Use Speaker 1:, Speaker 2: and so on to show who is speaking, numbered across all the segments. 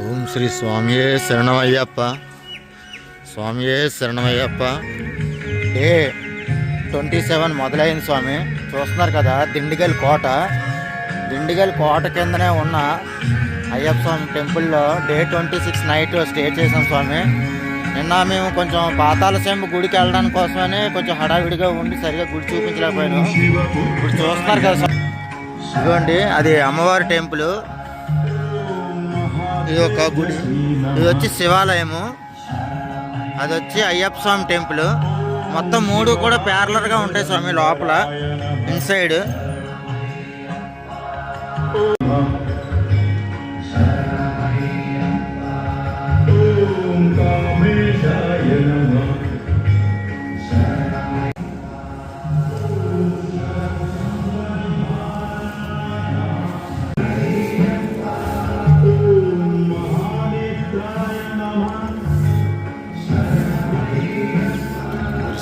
Speaker 1: ఓం శ్రీ స్వామియే శరణమయ్యప్ప. స్వామియే శరణమయ్యప్ప. డే 27 మొదలైంది స్వామి. చూస్తున్నారు కదా, దిండిగల్ కోట. దిండిగల్ కోట కిందనే ఉన్న అయ్యప్ప స్వామి టెంపుల్లో డే 26 నైట్ స్టే చేసాం స్వామి. నిన్న మేము కొంచెం పాతాళ శంభు గుడికి వెళ్ళడానికి కోసమని కొంచెం హడావిడిగా ఉండి సరిగా గుడి చూపించలేకపోయాను. ఇప్పుడు చూస్తున్నారు కదా ఇదిగోండి, అది అమ్మవారి టెంపుల్. ఇది ఒక గుడి, ఇది వచ్చి శివాలయము, అది వచ్చి అయ్యప్ప స్వామి టెంపుల్. మొత్తం 3 కూడా ప్యారలర్గా ఉంటాయి స్వామి లోపల ఇన్సైడ్.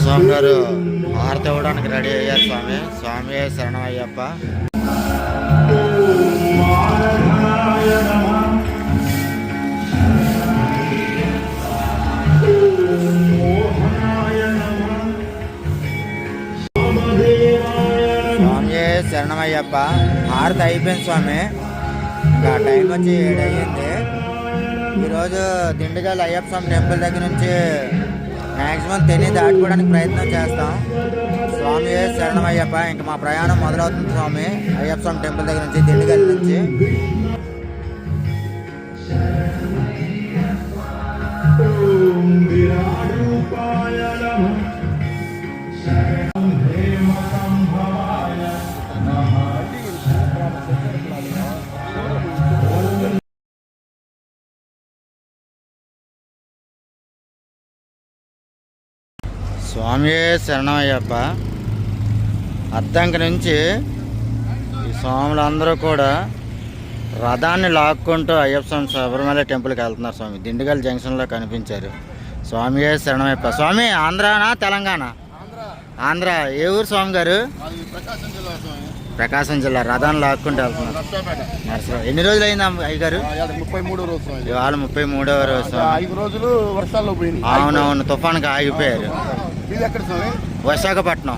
Speaker 1: స్వామి గారు హారతి ఇవ్వడానికి రెడీ అయ్యారు స్వామి. స్వామి శరణం అయ్యప్ప. స్వామి శరణమయ్యప్ప. హారతి అయిపోయింది స్వామి. ఇంకా టైం వచ్చి 7 అయ్యింది. ఈరోజు దిండిగల్ అయ్యప్ప స్వామి టెంపుల్ దగ్గర నుంచి మ్యాక్సిమం తెని దాటుకోవడానికి ప్రయత్నం చేస్తాం. స్వామి శరణమయ్యప్ప. ఇంకా మా ప్రయాణం మొదలవుతుంది స్వామి అయ్యప్ప స్వామి టెంపుల్ దగ్గర నుంచి, దిండిగల్ నుంచి. స్వామి శరణమయ్యప్ప. అద్దంకి నుంచి ఈ స్వాములందరూ కూడా రథాన్ని లాక్కుంటూ అయ్యప్ప స్వామి శబరిమల టెంపుల్కి వెళ్తున్నారు స్వామి. దిండిగల్ జంక్షన్లో కనిపించారు. స్వామి శరణమయ్యప్ప. స్వామి ఆంధ్రానా తెలంగాణ? ఆంధ్ర. ఏ ఊరు స్వామి గారు? ప్రకాశం జిల్లా. రథాన్ని లాక్కుంటూ వెళ్తున్నారు. నరసరావు. ఎన్ని రోజులు అయింది అయ్యగారు?
Speaker 2: 33వ రోజు.
Speaker 1: ఇవాళ 33వ రోజు.
Speaker 2: 5 రోజులు వర్షాల్లో పోయింది.
Speaker 1: అవునవును, తుఫాన్కి ఆగిపోయారు. విశాఖపట్నం.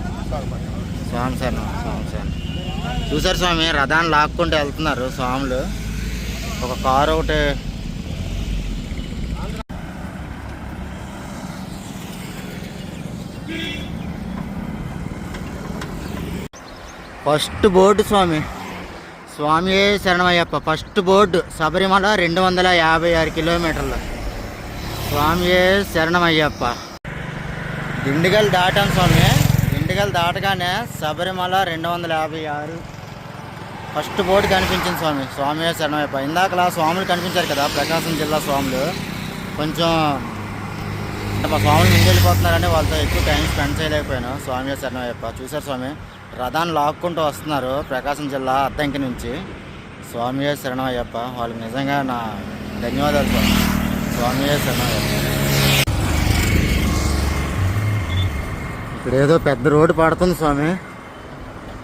Speaker 1: స్వామి శరణం. స్వామి శరణం. చూసారు స్వామి, రథాన్ని లాక్కుంటూ వెళ్తున్నారు స్వాములు. ఒక కారు ఒకటి. ఫస్ట్ బోర్డు స్వామి. స్వామి శరణమయ్యప్ప. ఫస్ట్ బోర్డు శబరిమల 256 కిలోమీటర్లు. స్వామి శరణమయ్యప్ప. దిండిగల్ దాటాం స్వామి. దిండిగల్ దాటగానే శబరిమల 256 ఫస్ట్ బోర్డు కనిపించింది స్వామి. స్వామి శరణమయ్యప్ప. ఇందాకలా స్వాములు కనిపించారు కదా, ప్రకాశం జిల్లా స్వాములు. కొంచెం మా స్వాములు ముందెళ్ళిపోతున్నారని వాళ్ళతో ఎక్కువ టైం స్పెండ్ చేయలేకపోయాను. స్వామి శరణమయ్యప్ప. చూసారు స్వామి, రథాన్ని లాక్కుంటూ వస్తున్నారు ప్రకాశం జిల్లా అద్దంకి నుంచి. స్వామి శరణమయ్యప్ప. వాళ్ళకి నిజంగా నా ధన్యవాదాలు స్వామి. స్వామి శరణమయ్యప్ప. ఇక్కడ ఏదో పెద్ద రోడ్డు పడుతుంది స్వామి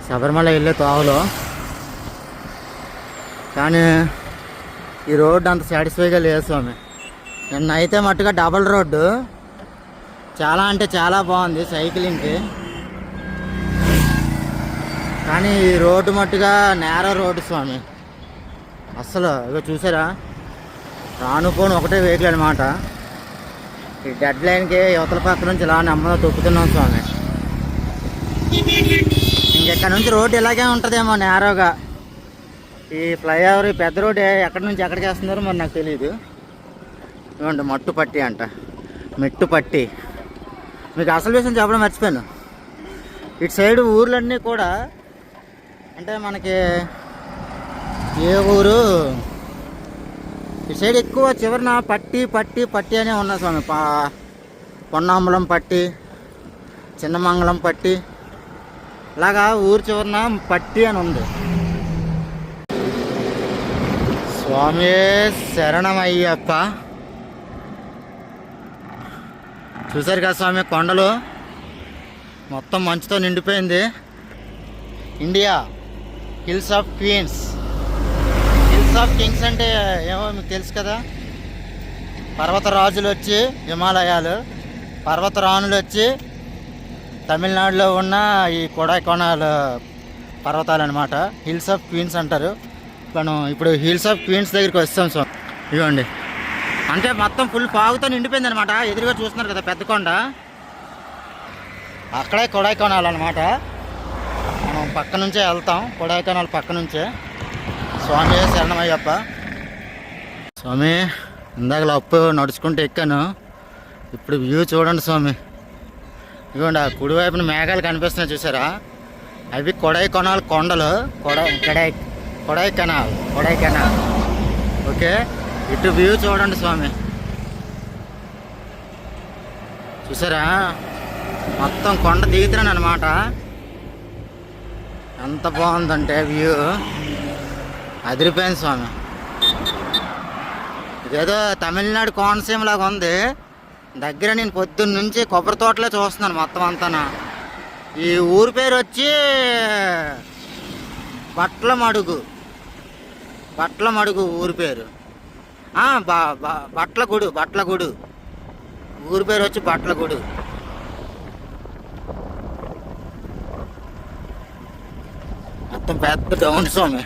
Speaker 1: శబరిమల వెళ్ళే తావులో. కానీ ఈ రోడ్డు అంత సాటిస్ఫైగా లేదు స్వామి. నిన్న అయితే మట్టుగా డబల్ రోడ్డు, చాలా అంటే చాలా బాగుంది సైక్లింగ్కి. కానీ ఈ రోడ్డు మట్టుగా నేరో రోడ్డు స్వామి. అస్సలు ఇక చూసారా, రానుపోను ఒకటే వెహికల్ అనమాట. ఈ డెడ్ లైన్కి యువతల పక్క నుంచి ఇలా నెమ్మదిగా తొక్కుతున్నాం స్వామి. ఇంకెక్కడ నుంచి రోడ్డు ఇలాగే ఉంటుందేమో నేరోగా. ఈ ఫ్లైఓవర్, ఈ పెద్ద రోడ్డు ఎక్కడి నుంచి ఎక్కడికి వేస్తున్నారో మరి నాకు తెలియదు. ఇవ్వండి, మట్టుపట్టి అంట, మెట్టుపట్టి. మీకు అసలు విషయం చెప్పడం మర్చిపోయాను. ఇటు సైడ్ ఊర్లన్నీ కూడా అంటే మనకి ఏ ఊరు ఇటు సైడ్ ఎక్కువ చివరిన పట్టి పట్టి పట్టి అనే ఉన్నాయి స్వామి. పొన్నాంబలం పట్టి, చిన్నమంగళం పట్టి, అలాగా ఊరు చివరిన పట్టి అని ఉంది. స్వామి శరణమయ్యప్ప. చూసారు కదా స్వామి, కొండలు మొత్తం మంచుతో నిండిపోయింది. India hills of queens. Hills of kings అంటే ఏమో మీకు తెలుసు కదా, పర్వతరాజులు వచ్చి హిమాలయాలు, పర్వతరాణులు వచ్చి తమిళనాడులో ఉన్న ఈ కొడైకెనాల్ పర్వతాలు అనమాట. హిల్స్ ఆఫ్ క్వీన్స్ అంటారు. మనం ఇప్పుడు హిల్స్ ఆఫ్ క్వీన్స్ దగ్గరికి వస్తాం. సో ఇవ్వండి, అంటే మొత్తం ఫుల్ పాగుతో నిండిపోయింది అనమాట. ఎదురుగా చూస్తున్నారు కదా పెద్ద కొండ, అక్కడే కొడైకెనాల్ అనమాట. మనం పక్క నుంచే వెళ్తాం, కొడైకెనాల్ పక్క నుంచే. స్వామి శరణమయ్యప్ప. స్వామి ఇందాక అప్పు నడుచుకుంటూ ఎక్కాను, ఇప్పుడు వ్యూ చూడండి స్వామి. ఇదిగోండి, ఆ కుడివైపున మేఘాలు కనిపిస్తున్నాయి చూసారా, అవి కొడైకెనాల్ కొండలు. కొడైకెనాల్ ఓకే. ఇటు వ్యూ చూడండి స్వామి, చూసారా మొత్తం కొండ దిగుతున్నాను అనమాట. ఎంత బాగుందంటే వ్యూ, అదిరిపోయింది స్వామి. ఇదేదో తమిళనాడు కోనసీమ లాగా ఉంది దగ్గర. నేను పొద్దున్న నుంచి కొబ్బరి తోటలే చూస్తున్నాను మొత్తం అంతా. ఈ ఊరి పేరు వచ్చి బట్లమడుగు ఊరి పేరు. బట్లగూడు ఊరి పేరు వచ్చి బట్లగూడు. మొత్తం పెద్ద డౌన్ స్వామి.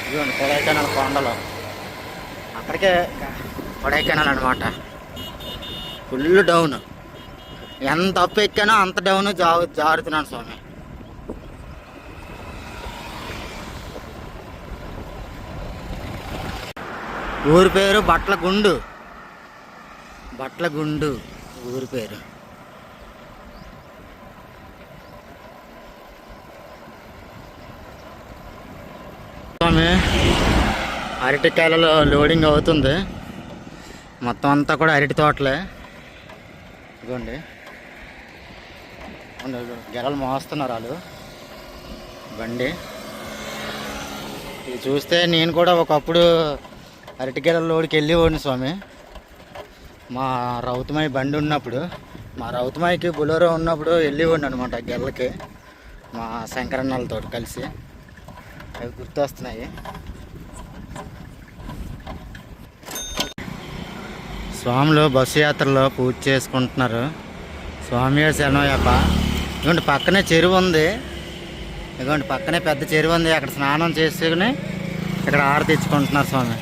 Speaker 1: ఇదిగోండి కొడైకెనాల్ కొండలు, అక్కడికే కొడైకెనాల్ అనమాట. ఫుల్ డౌన్, ఎంత అప్పు ఎక్కానో అంత డౌన్ జారుతున్నాను స్వామి. ఊరి పేరు బట్లగుండు ఊరి పేరు. స్వామి అరటికాయలలో లోడింగ్ అవుతుంది. మొత్తం అంతా కూడా అరటి తోటలే. ఇదిగోండి గెలలు మోస్తున్నారు వాళ్ళు బండి. ఇది చూస్తే నేను కూడా ఒకప్పుడు అరటికాయల లోడికి వెళ్ళేవాడిని స్వామి. మా రౌతమాయి బండి ఉన్నప్పుడు, మా రౌతమాయికి బులోరో ఉన్నప్పుడు వెళ్ళేవాడిని అనమాట గెలలకి, మా శంకరన్నలతో కలిసి. అవి గుర్తొస్తున్నాయి. స్వాములు బస్సు యాత్రలో పూజ చేసుకుంటున్నారు. స్వామి శరణమయ్యప్ప. ఇదిగోండి పక్కనే చెరువు ఉంది, ఇదిగోండి పక్కనే పెద్ద చెరువు ఉంది. అక్కడ స్నానం చేసుకుని ఇక్కడ ఆరతి ఇచ్చుకుంటున్నారు స్వామి.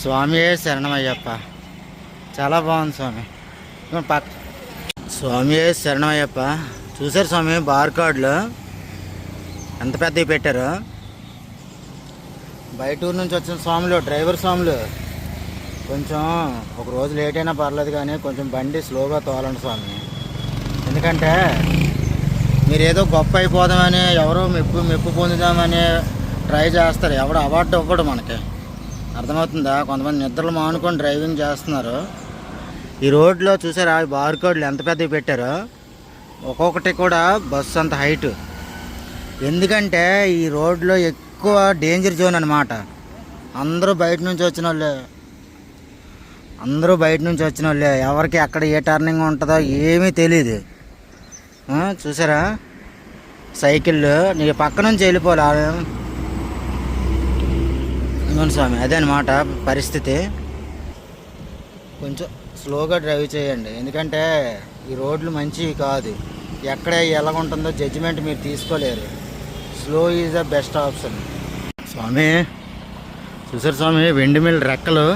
Speaker 1: స్వామి శరణమయ్యప్ప. చాలా బాగుంది స్వామి. స్వామి శరణమయ్యప్ప. చూసారు స్వామి బార్కోడ్లు ఎంత పెద్దవి పెట్టారు. బయట ఊరు నుంచి వచ్చిన స్వాములు, డ్రైవర్ స్వాములు, కొంచెం ఒక రోజు లేట్ అయినా పర్లేదు కానీ కొంచెం బండి స్లోగా తోలండి స్వామి. ఎందుకంటే మీరు ఏదో గొప్ప అయిపోదామని, ఎవరో మెప్పు పొందుదామని ట్రై చేస్తారు. ఎవడు అవార్డు ఇవ్వడు మనకి, అర్థమవుతుందా? కొంతమంది నిద్రలు మానుకొని డ్రైవింగ్ చేస్తున్నారు. ఈ రోడ్లో చూసారా బార్కోడ్లు ఎంత పెద్దవి పెట్టారో, ఒక్కొక్కటి కూడా బస్సు అంత హైటు. ఎందుకంటే ఈ రోడ్లో ఎక్కువ డేంజర్ జోన్ అనమాట. అందరూ బయట నుంచి వచ్చిన వాళ్ళే, ఎవరికి ఎక్కడ ఏ టర్నింగ్ ఉంటుందో ఏమీ తెలియదు. చూసారా సైకిళ్ళు, నీ పక్క నుంచి వెళ్ళిపోవాలి. అవును స్వామి, అదే అనమాట పరిస్థితి. కొంచెం స్లోగా డ్రైవ్ చేయండి, ఎందుకంటే ఈ రోడ్లు మంచివి కాదు. ఎక్కడ ఎలాగుంటుందో జడ్జిమెంట్ మీరు తీసుకోలేరు. Slow is the best option. Swami చూసారు స్వామి, వెండి మిల్ రెక్కలు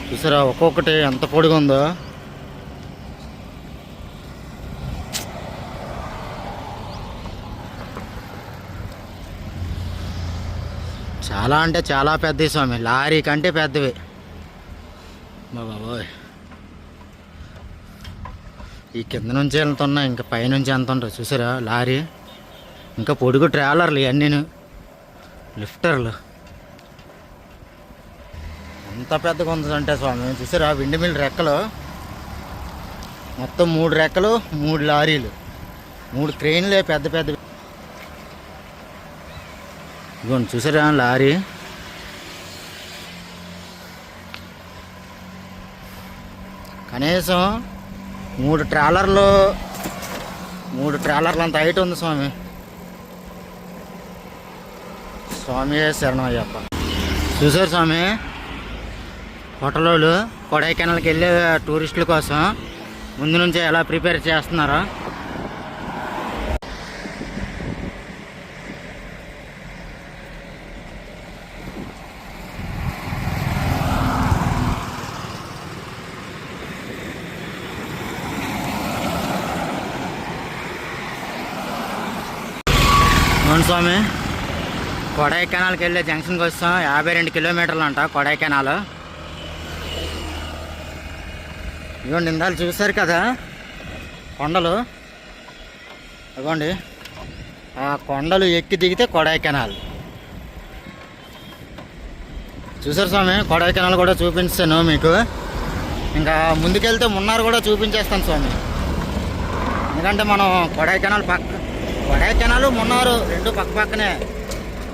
Speaker 1: చూసారా, ఒక్కొక్కటి ఎంత పొడిగా ఉందో. చాలా అంటే చాలా పెద్దవి స్వామి, లారీ కంటే పెద్దవి బాబోయ్. ఈ కింద నుంచి వెళ్తున్నా, ఇంకా పైనుంచి ఎంత ఉంటారు చూసారా లారీ. ఇంకా పొడుగు ట్రాలర్లు ఇవన్నీను, లిఫ్టర్లు. ఎంత పెద్దగా ఉందంటే స్వామి చూసారా, విండ్ మిల్ రెక్కలు మొత్తం 3 రెక్కలు, 3 లారీలు, 3 క్రెయిన్లే పెద్ద పెద్ద. ఇదిగోండి చూసారా లారీ. కనీసం 3 ట్రాలర్లు 3 ట్రాలర్లు అంత హైట్ ఉంది స్వామి. స్వామి శరణమయ్యప్ప. చూసారు స్వామి, హోటల్లో కొడైకెనాల్కి వెళ్ళే టూరిస్టుల కోసం ముందు నుంచే ఎలా ప్రిపేర్ చేస్తున్నారో. అవును స్వామి, కొడైకెనాల్కి వెళ్ళే జంక్షన్కి వస్తాం. 52 కిలోమీటర్లు అంట కొడైకెనాల్. ఇదిగోండి, ఇందాలు చూసారు కదా కొండలు, ఇదిగోండి ఆ కొండలు ఎక్కి దిగితే కొడైకెనాల్. చూసారు స్వామి, కొడైకెనాల్ కూడా చూపించాను మీకు. ఇంకా ముందుకెళ్తే మున్నార్ కూడా చూపించేస్తాను స్వామి. ఎందుకంటే మనం కొడైకెనాల్ మున్నారు రెండు పక్క పక్కనే.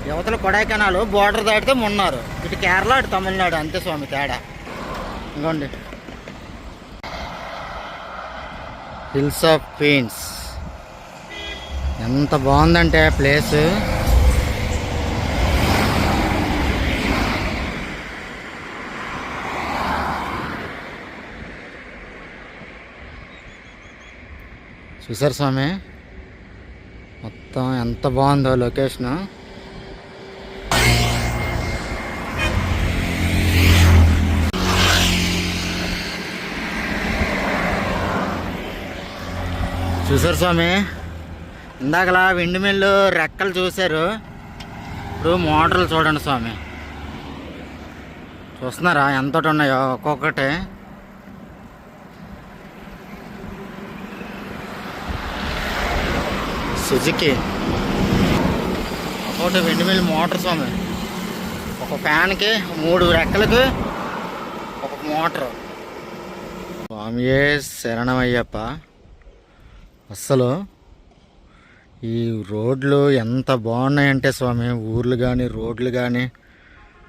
Speaker 1: యువతల కొడైకెనాల్ బోర్డర్ దాటితే మున్నారు. ఇటు కేరళ, అటు తమిళనాడు, అంతే స్వామి తేడా. ఇంకోండి హిల్స్ ఆఫ్ క్వీన్స్. ఎంత బాగుందంటే ప్లేస్. చూసారు స్వామి, మొత్తం ఎంత బాగుందో లొకేషను. చూసారు స్వామి, ఇందాకలా విండ్ మిల్లు రెక్కలు చూశారు, ఇప్పుడు మోటార్లు చూడండి స్వామి. చూస్తున్నారా ఎంతటి ఉన్నాయో ఒక్కొక్కటి. సుజుకి ఒకటి విండ్ మిల్ మోటార్ స్వామి. ఒక ఫ్యాన్కి 3 రెక్కలకి ఒక మోటారు. స్వామియే శరణమయ్యప్ప. అస్సలు ఈ రోడ్లు ఎంత బాగున్నాయంటే స్వామి, ఊర్లు కానీ రోడ్లు కానీ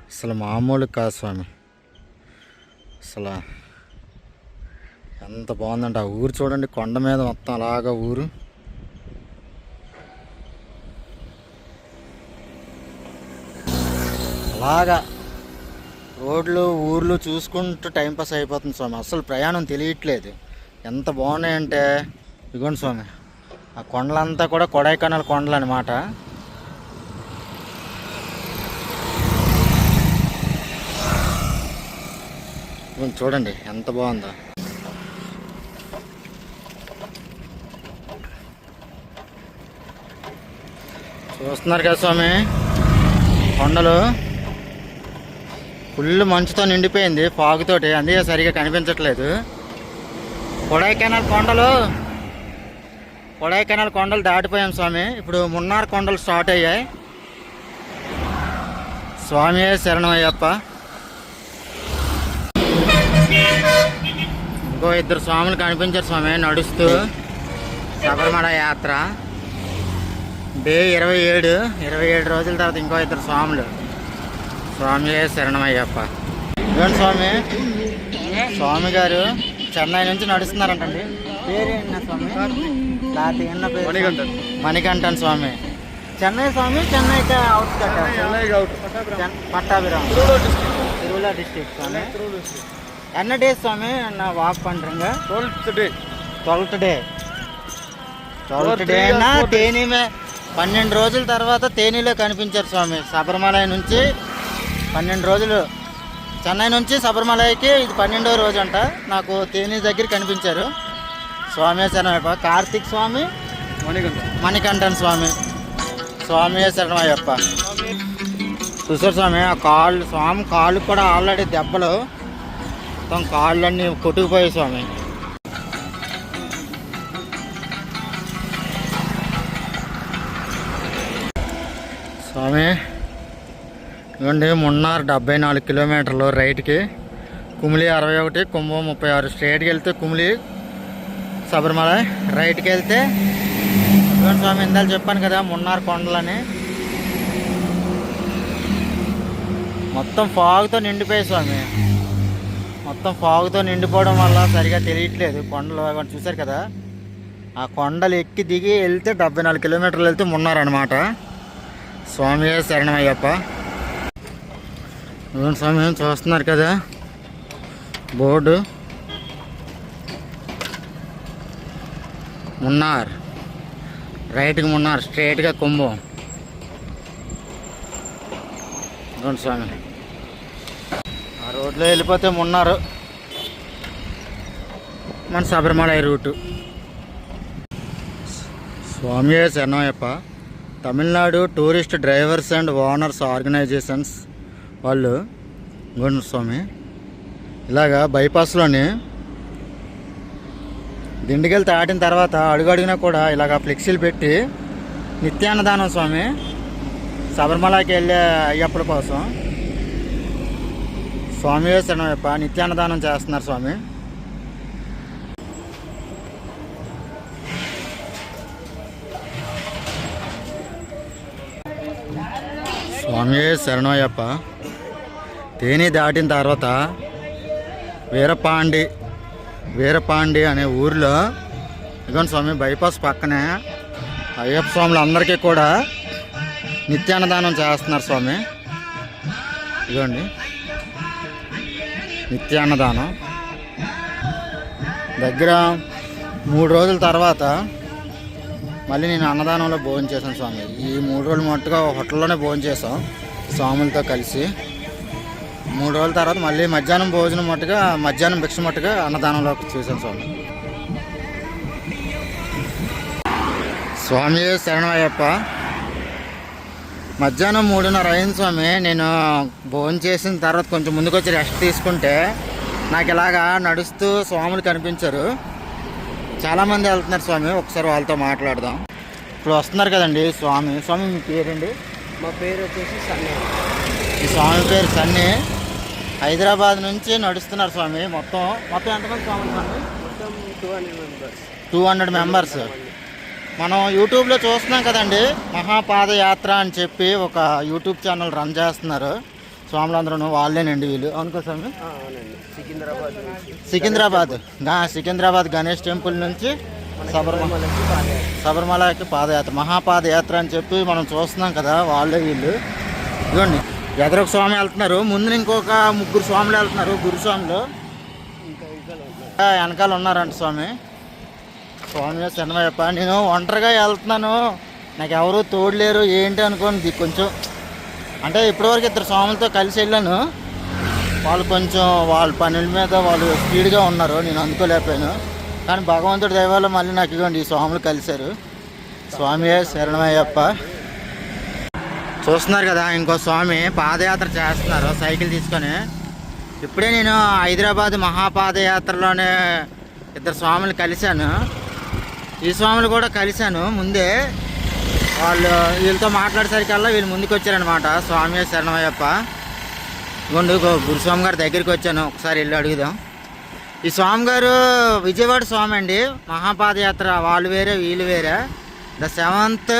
Speaker 1: అసలు మామూలు కాదు స్వామి. అసలు ఎంత బాగుందంటే ఆ ఊరు చూడండి, కొండ మీద మొత్తం అలాగా ఊరు. అలాగా రోడ్లు ఊర్లు చూసుకుంటూ టైంపాస్ అయిపోతుంది స్వామి. అసలు ప్రయాణం తెలియట్లేదు, ఎంత బాగున్నాయంటే. ఇదిగోండి స్వామి, ఆ కొండలంతా కూడా కొడైకెనాల్ కొండలు అన్నమాట. చూడండి ఎంత బాగుందో. చూస్తున్నారు కదా స్వామి, కొండలు ఫుల్ మంచుతో నిండిపోయింది, ఫాగుతోటి, అందుకే సరిగా కనిపించట్లేదు. కొడైకెనాల్ కొండలు దాటిపోయాం స్వామి. ఇప్పుడు మున్నార్ కొండలు స్టార్ట్ అయ్యాయి. స్వామి శరణమయ్యప్ప. ఇంకో 2 స్వాములు కనిపించారు స్వామి నడుస్తూ. శబరిమల యాత్ర డే 27 రోజుల తర్వాత ఇంకో 2 స్వాములు. స్వామి శరణమయ్యప్ప. ఇవ్వండి స్వామి, స్వామి గారు చెన్నై నుంచి నడుస్తున్నారంటండి. పేరు ఏంటన్నా స్వామి? అన్న పేరు మణికంఠన్ స్వామి. చెన్నై స్వామి, చెన్నైకి పట్టాభిరామ్, తిరుమల డిస్ట్రిక్ట్ స్వామి. என்ன டே சுவாமி நான் வாக் பண்ணுறேங்க? 12th డేనా తేని 12 రోజుల తర్వాత తేనీలో కనిపించారు స్వామి. శబరిమల నుంచి 12 రోజులు, చెన్నై నుంచి శబరిమలకి ఇది 12వ రోజు అంట. నాకు తేనీ దగ్గర కనిపించారు. స్వామి శరణమయ్యప్ప. కార్తీక్ స్వామి, మణికంఠన్ స్వామి. స్వామి శరణమయ్యప్ప. చూసారు స్వామి, ఆ స్వామి కాళ్ళు కూడా ఆల్రెడీ దెబ్బలు, మొత్తం కాళ్ళన్నీ కొట్టుకుపోయాయి స్వామి. స్వామి ఇవ్వండి, మున్నార్ 74 కిలోమీటర్లు రైట్కి, కుమిలి 61, కుంభం 36. స్ట్రైట్కి వెళ్తే కుమిలి శబరిమల, రైట్కి వెళ్తే ఇవ్వండి స్వామి. ఇందాక చెప్పాను కదా మున్నార్ కొండలని, మొత్తం ఫాగ్తో నిండిపోయాయి స్వామి. మొత్తం ఫాగ్తో నిండిపోవడం వల్ల సరిగా తెలియట్లేదు కొండలు. చూసారు కదా ఆ కొండలు ఎక్కి దిగి వెళ్తే 74 కిలోమీటర్లు వెళ్తే మున్నారనమాట. స్వామి శరణమయ్యప్ప. స్వామి చూస్తున్నారు కదా బోర్డు, మున్నార్, రైట్కి మున్నార్, స్ట్రైట్గా కుంభం. స్వామి ఆ రోడ్లో వెళ్ళిపోతే మున్నారు మన శబరిమల రూటు. స్వామి శరణమయ్యప్ప. Tamil Nadu tourist drivers and owners organisations వాళ్ళు గోండు స్వామి ఇలాగా బైపాస్లోని దిండిగల్ దాటిన తర్వాత అడుగడుగునా కూడా ఇలాగ ఫ్లెక్సీలు పెట్టి నిత్యాన్నదానం స్వామి, శబరిమలకి వెళ్ళే అయ్యప్పల కోసం. స్వామి శరణమయ్యప్ప నిత్యాన్నదానం చేస్తున్నారు స్వామి. స్వామి శరణమయ్యప్ప. తేని దాటిన తర్వాత వీరపాండి అనే ఊరిలో ఇదిగోండి స్వామి బైపాస్ పక్కనే అయ్యప్ప స్వాములు అందరికీ కూడా నిత్యాన్నదానం చేస్తున్నారు స్వామి. ఇదిగోండి నిత్యాన్నదానం. దగ్గర 3 రోజుల తర్వాత మళ్ళీ నేను అన్నదానంలో భోజనం చేశాను స్వామి. ఈ 3 రోజులు మట్టుగా హోటల్లోనే భోజనం చేసాం స్వాములతో కలిసి. 3 రోజుల తర్వాత మళ్ళీ మధ్యాహ్నం భోజనం మట్టుగా, మధ్యాహ్నం భిక్ష మట్టుగా అన్నదానంలో చూశాను స్వామి. స్వామి శరణమయ్యప్ప. మధ్యాహ్నం 3:30 అయింది స్వామి. నేను భోజనం చేసిన తర్వాత కొంచెం ముందుకు వచ్చి రెస్ట్ తీసుకుంటే నాకు ఇలాగా నడుస్తూ స్వాములు కనిపించారు. చాలామంది వెళ్తున్నారు స్వామి. ఒకసారి వాళ్ళతో మాట్లాడదాం. ఇప్పుడు వస్తున్నారు కదండి స్వామి. స్వామి మీ పేరండి?
Speaker 3: మా పేరు వచ్చేసి సన్నీ.
Speaker 1: ఈ స్వామి పేరు సన్నీ. హైదరాబాద్ నుంచి నడుస్తున్నారు స్వామి. మొత్తం ఎంతమంది స్వాములు స్వామి?
Speaker 3: మొత్తం 200 మెంబర్స్.
Speaker 1: 200 మెంబర్స్. మనం యూట్యూబ్లో చూస్తున్నాం కదండి, మహాపాదయాత్ర అని చెప్పి ఒక యూట్యూబ్ ఛానల్ రన్ చేస్తున్నారు స్వాములందరూ. వాళ్ళేనండి వీళ్ళు. అనుకో స్వామి.
Speaker 3: అవునండి.
Speaker 1: సికింద్రాబాద్ గణేష్ టెంపుల్ నుంచి శబరిమలకి పాదయాత్ర, మహాపాదయాత్ర అని చెప్పి మనం చూస్తున్నాం కదా, వాళ్ళే వీళ్ళు. ఇదిగోండి ఎదరొక స్వామి వెళ్తున్నారు, ముందు ఇంకొక 3 స్వాములు వెళ్తున్నారు, గురుస్వాములు వెనకాల ఉన్నారంట స్వామి. స్వామి శరణమయ్యప్ప. నేను ఒంటరిగా వెళ్తున్నాను, నాకు ఎవరు తోడలేరు ఏంటి అనుకోండి. కొంచెం అంటే ఇప్పటివరకు 2 స్వాములతో కలిసి వెళ్ళాను. వాళ్ళు కొంచెం వాళ్ళ పనుల మీద వాళ్ళు స్పీడ్గా ఉన్నారు, నేను అందుకోలేకపోయాను. కానీ భగవంతుడి దయ వల్ల మళ్ళీ నాకు ఇవ్వండి ఈ స్వాములు కలిశారు. స్వామి శరణమయ్యప్ప. చూస్తున్నారు కదా ఇంకో స్వామి పాదయాత్ర చేస్తున్నారు సైకిల్ తీసుకొని. ఇప్పుడే నేను హైదరాబాద్ మహాపాదయాత్రలోనే 2 స్వాములు కలిశాను. ఈ స్వాములు కూడా కలిశాను ముందే. వాళ్ళు వీళ్ళతో మాట్లాడేసరికల్లా వీళ్ళు ముందుకు వచ్చారనమాట. స్వామి శరణమయ్యప్ప. గురుస్వామి గారి దగ్గరికి వచ్చాను, ఒకసారి వెళ్ళి అడుగుదాం. ఈ స్వామి గారు విజయవాడ స్వామి అండి. మహాపాదయాత్ర వాళ్ళు వేరే వీళ్ళు వేరే. ద 7th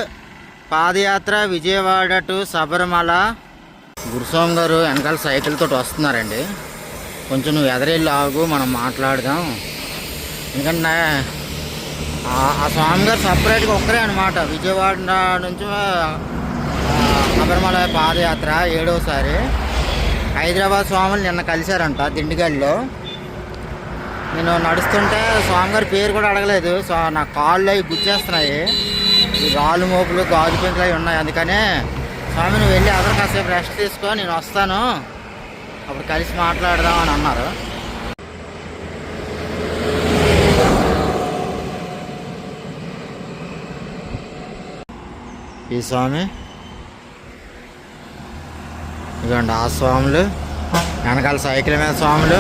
Speaker 1: పాదయాత్ర విజయవాడ టు శబరిమల. గురుస్వామి గారు వెనకాల సైకిల్ తోటి వస్తున్నారండి. కొంచెం నువ్వు ఎదరెళ్ళి ఆగు, మనం మాట్లాడదాం. ఎందుకంటే ఆ స్వామి గారు సపరేట్గా ఒక్కరే అనమాట. విజయవాడ నుంచి శబరిమల పాదయాత్ర 7వసారి. హైదరాబాద్ స్వాములు నిన్న కలిశారంట దిండిగల్లో. నేను నడుస్తుంటే స్వామి గారి పేరు కూడా అడగలేదు. నా కాళ్ళు అవి గుచ్చేస్తున్నాయి, ఈ రాళ్ళు మోపులు గాజు పెంకులు అవి ఉన్నాయి. అందుకనే స్వామి నువ్వు వెళ్ళి అదర్ కాసేపు రెస్ట్ తీసుకో, నేను వస్తాను, అప్పుడు కలిసి మాట్లాడదాం అని అన్నారు. ఈ స్వామి ఇదిగోండి ఆ స్వాములు, వెనకాల సైకిల్ మీద స్వాములు.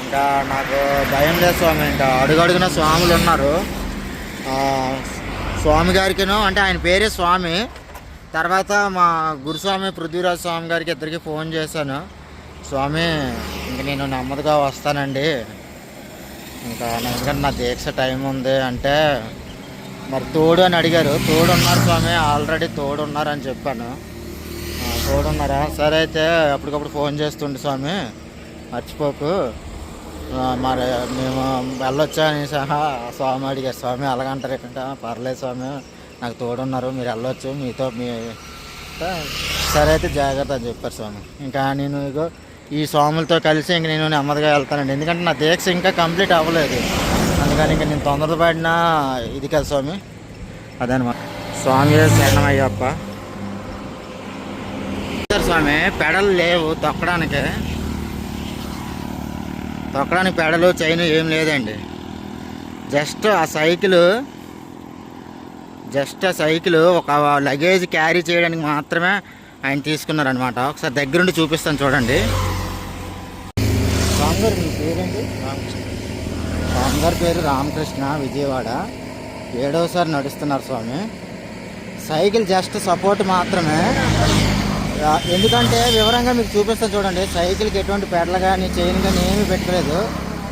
Speaker 1: ఇంకా నాకు భయం లేదు స్వామి, ఇంకా అడుగడుగున స్వాములు ఉన్నారు. స్వామి గారికిను అంటే ఆయన పేరే స్వామి. తర్వాత మా గురుస్వామి పృథ్వీరాజ్ స్వామి గారికి ఇద్దరికి ఫోన్ చేశాను. స్వామి ఇంక నేను నెమ్మదిగా వస్తానండి, ఇంకా ఎందుకంటే నా దీక్ష టైం ఉంది అంటే, మరి తోడు అని అడిగారు. తోడు ఉన్నారు స్వామి, ఆల్రెడీ తోడు ఉన్నారని చెప్పాను. తోడున్నారా? సరే అయితే అప్పటికప్పుడు ఫోన్ చేస్తుండే స్వామి, మర్చిపోకు. మరి మేము వెళ్ళొచ్చా అని సహా స్వామి అడిగారు. స్వామి అలాగంటారు ఏంటంటే పర్లేదు స్వామి, నాకు తోడున్నారు, మీరు వెళ్ళొచ్చు, మీతో మీ సరే అయితే జాగ్రత్త అని చెప్పారు స్వామి. ఇంకా నేను ఇగో ఈ స్వాములతో కలిసి ఇంక నేను నెమ్మదిగా వెళ్తానండి, ఎందుకంటే నా దీక్ష ఇంకా కంప్లీట్ అవ్వలేదు. అందుకని ఇంక నేను తొందరపడినా ఇది కదా స్వామి, అదనమాట. స్వామి శరణమయ్యప్ప. స్వామి పెడలు లేవు తొక్కడానికి పెడలు చైన్ ఏం లేదండి. జస్ట్ ఆ సైకిల్ ఒక లగేజ్ క్యారీ చేయడానికి మాత్రమే ఆయన తీసుకున్నారనమాట. ఒకసారి దగ్గరుండి చూపిస్తాను చూడండి. స్వామి గారు మీ పేరేంటి? స్వామి గారి పేరు రామకృష్ణ, విజయవాడ. 7వసారి నడుస్తున్నారు స్వామి. సైకిల్ జస్ట్ సపోర్ట్ మాత్రమే, ఎందుకంటే వివరంగా మీకు చూపిస్తాను చూడండి. సైకిల్కి ఎటువంటి పెడలు కానీ చైన్ కానీ ఏమీ పెట్టలేదు,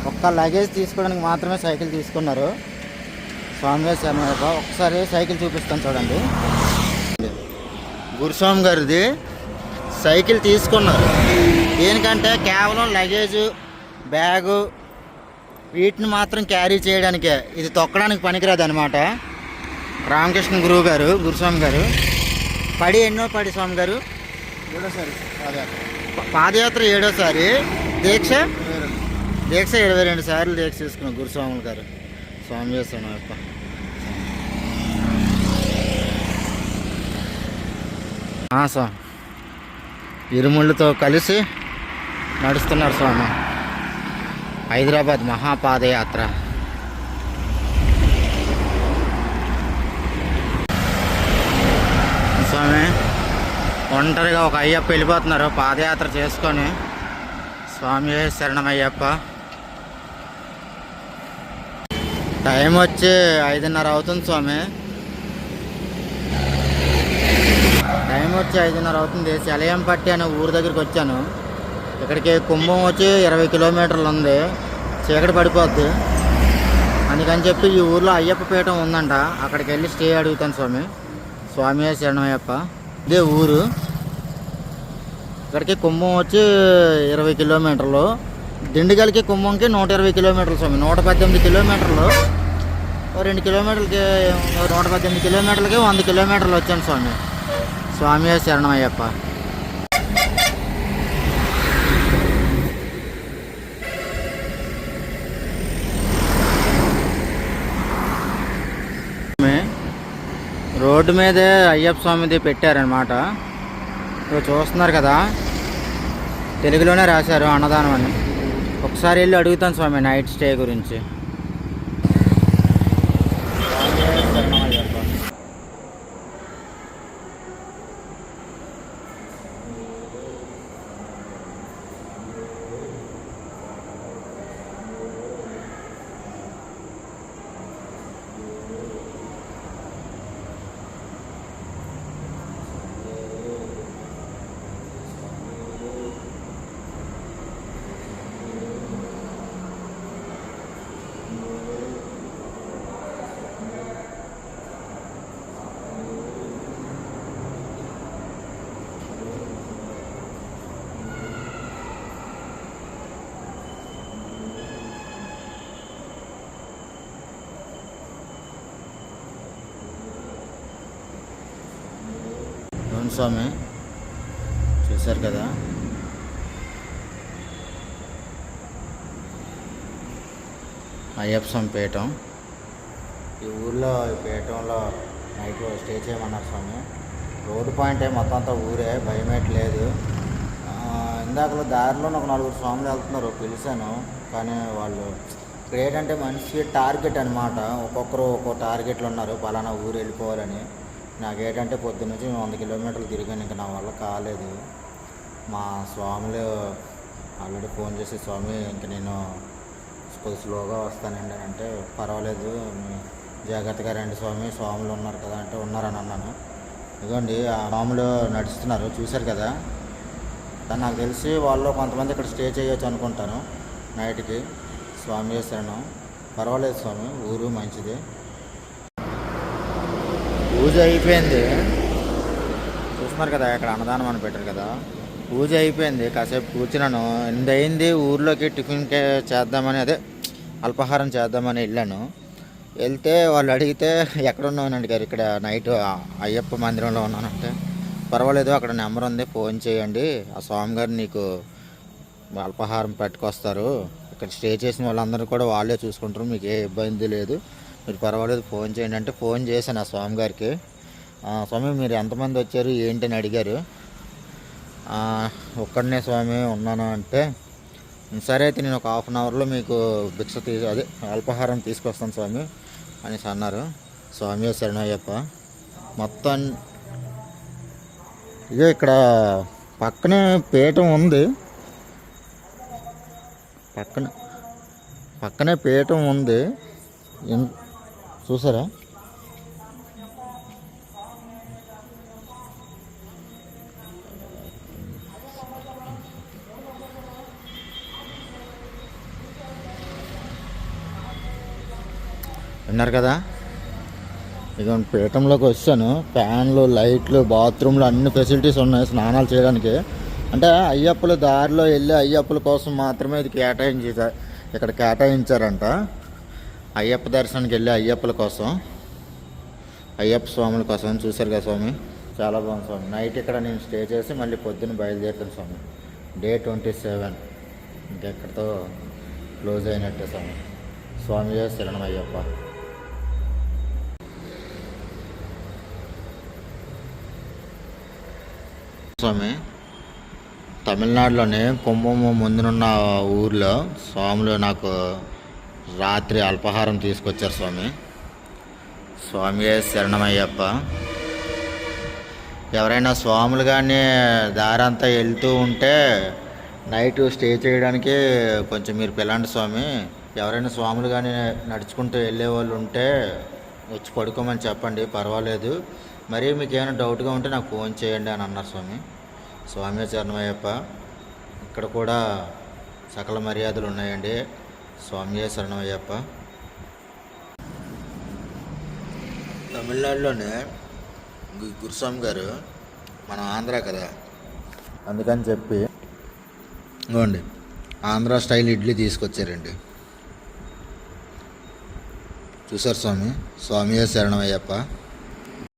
Speaker 1: ఒక్క లగేజ్ తీసుకోవడానికి మాత్రమే సైకిల్ తీసుకున్నారు. స్వామి శరణమయ్యప్ప. ఒకసారి సైకిల్ చూపిస్తాను చూడండి. గురుస్వామి గారిది సైకిల్ తీసుకున్నారు, దేనికంటే కేవలం లగేజు బ్యాగు వీటిని మాత్రం క్యారీ చేయడానికే, ఇది తొక్కడానికి పనికిరాదు అనమాట. రామకృష్ణ గురుస్వామి గారు ఎన్నో పడి స్వామి గారు
Speaker 2: 7వసారి
Speaker 1: పాదయాత్ర 7వసారి, దీక్ష 22 సార్లు దీక్ష తీసుకున్నారు గురుస్వాములు గారు. స్వామి చేస్తాను అప్ప. స్వామి ఇరుముళ్ళతో కలిసి నడుస్తున్నారు స్వామి. హైదరాబాద్ మహాపాదయాత్ర. స్వామి ఒంటరిగా ఒక అయ్యప్ప వెళ్ళిపోతున్నారు పాదయాత్ర చేసుకొని. స్వామి శరణమయ్యప్ప. టైం వచ్చి 5:30 అవుతుంది స్వామి. టైం వచ్చి 5:30 అవుతుంది. సెలయంపట్టి అనే ఊరు దగ్గరికి వచ్చాను. ఇక్కడికి కుంభం వచ్చి 20 కిలోమీటర్లు ఉంది, చీకటి పడిపోద్ది. అందుకని చెప్పి ఈ ఊర్లో అయ్యప్ప పీఠం ఉందంట, అక్కడికి వెళ్ళి స్టే అడుగుతాను స్వామి. స్వామి శరణమయ్యప్ప. ఇదే ఊరు. ఇక్కడికి కుంభం వచ్చి 20 కిలోమీటర్లు, దిండిగల్కి కుంభంకి 120 కిలోమీటర్లు స్వామి. 118 కిలోమీటర్లు, 2 కిలోమీటర్లకి 118 కిలోమీటర్లకి 100 కిలోమీటర్లు వచ్చాను స్వామి. స్వామి శరణమయ్యప్ప. రోడ్డు మీదే అయ్యప్ప స్వామిది పెట్టారనమాట. చూస్తున్నారు కదా, తెలుగులోనే రాశారు అన్నదానం అని. ఒకసారి వెళ్ళి అడుగుతాను స్వామి నైట్ స్టే గురించి. స్వామి చూశారు కదా, అయ్యప్ప స్వామి పీఠం. ఈ ఊర్లో ఈ పీఠంలో నైట్ స్టే చేయమన్నారు స్వామి. రోడ్డు పాయింట్ మొత్తం అంతా ఊరే, భయమేట్లేదు. ఇందాకలో దారిలో ఒక 4 స్వాములు వెళ్తున్నారు, పిలిచాను కానీ వాళ్ళు ఏంటంటే మనిషి టార్గెట్ అనమాట. ఒక్కొక్కరు ఒక్కో టార్గెట్లు ఉన్నారు, పలానా ఊరు వెళ్ళిపోవాలని. నాకేంటంటే పొద్దున్నుంచి 100 కిలోమీటర్లు తిరిగాను, ఇంకా నా వల్ల కాలేదు. మా స్వాములు ఆల్రెడీ ఫోన్ చేసి, స్వామి ఇంక నేను కొద్ది స్లోగా వస్తానండి అని అంటే, పర్వాలేదు జాగ్రత్తగా రండి స్వామి, స్వాములు ఉన్నారు కదా అంటే ఉన్నారని అన్నాను. ఇదిగోండి ఆ స్వాములు నడుస్తున్నారు చూశారు కదా. కానీ నాకు తెలిసి వాళ్ళు కొంతమంది ఇక్కడ స్టే చేయొచ్చు అనుకుంటాను నైట్కి. స్వామి చేస్తాను, పర్వాలేదు స్వామి, ఊరు మంచిది. పూజ అయిపోయింది చూస్తున్నారు కదా, ఇక్కడ అన్నదానం అని పెట్టారు కదా. పూజ అయిపోయింది, కాసేపు కూర్చున్నాను. 8 అయింది. ఊర్లోకి టిఫిన్ చేద్దామని, అదే అల్పాహారం చేద్దామని వెళ్ళాను. వెళ్తే వాళ్ళు అడిగితే ఎక్కడున్నామని అడిగారు. ఇక్కడ నైట్ అయ్యప్ప మందిరంలో ఉన్నానంటే, పర్వాలేదు అక్కడ నెంబర్ ఉంది, ఫోన్ చేయండి, ఆ స్వామిగారు నీకు అల్పాహారం పెట్టుకొస్తారు, ఇక్కడ స్టే చేసిన వాళ్ళందరూ కూడా వాళ్ళే చూసుకుంటారు, మీకు ఏ ఇబ్బంది లేదు, మీరు పర్వాలేదు ఫోన్ చేయండి అంటే ఫోన్ చేశాను ఆ స్వామిగారికి. స్వామి మీరు ఎంతమంది వచ్చారు ఏంటి అని అడిగారు. ఒక్కడనే స్వామి ఉన్నాను అంటే, సరే అయితే నేను ఒక హాఫ్ అన్ అవర్లో మీకు భిక్ష అదే అల్పాహారం తీసుకొస్తాను స్వామి అనేసి అన్నారు. స్వామి శరణయ్యప్ప. మొత్తం ఇక ఇక్కడ పక్కనే పీఠం ఉంది, పక్కనే పీఠం ఉంది, చూసారా? విన్నారు కదా? ఇక పీఠంలోకి వచ్చాను. ఫ్యాన్లు, లైట్లు, బాత్రూమ్లు అన్ని ఫెసిలిటీస్ ఉన్నాయి స్నానాలు చేయడానికి. అంటే అయ్యప్పలు దారిలో వెళ్ళి అయ్యప్పల కోసం మాత్రమే ఇది ఇక్కడ కేటాయించారంట. అయ్యప్ప దర్శనానికి వెళ్ళి అయ్యప్పల కోసం, అయ్యప్ప స్వాముల కోసం. చూశారు కదా స్వామి, చాలా బాగుంది స్వామి. నైట్ ఇక్కడ నేను స్టే చేసి మళ్ళీ పొద్దున్న బయలుదేరుతాను స్వామి. డే 27 ఇంకెక్కడితో క్లోజ్ అయినట్టే స్వామి. స్వామి శరణమయ్యప్ప. స్వామి తమిళనాడులోని కుంభము ముందునున్న ఊర్లో స్వాములు నాకు రాత్రి అల్పాహారం తీసుకొచ్చారు స్వామి. స్వామి శరణమయ్యప్ప. ఎవరైనా స్వాములు కానీ దారంతా వెళ్తూ ఉంటే నైట్ స్టే చేయడానికి కొంచెం మీరు పిల్లండి స్వామి. ఎవరైనా స్వాములు కానీ నడుచుకుంటూ వెళ్ళే వాళ్ళు ఉంటే వచ్చి పడుకోమని చెప్పండి, పర్వాలేదు. మరి మీకు ఏమైనా డౌట్గా ఉంటే నాకు ఫోన్ చేయండి అని అన్నారు స్వామి. స్వామి శరణమయ్యప్ప. ఇక్కడ కూడా సకల మర్యాదలు ఉన్నాయండి. స్వామి శరణమయ్యప్ప. తమిళనాడులోనే గురుస్వామి గారు, మన ఆంధ్ర కదా, అందుకని చెప్పి ఇవ్వండి ఆంధ్ర స్టైల్ ఇడ్లీ తీసుకొచ్చారండి. చూసారు స్వామి. స్వామి శరణమయ్యప్ప.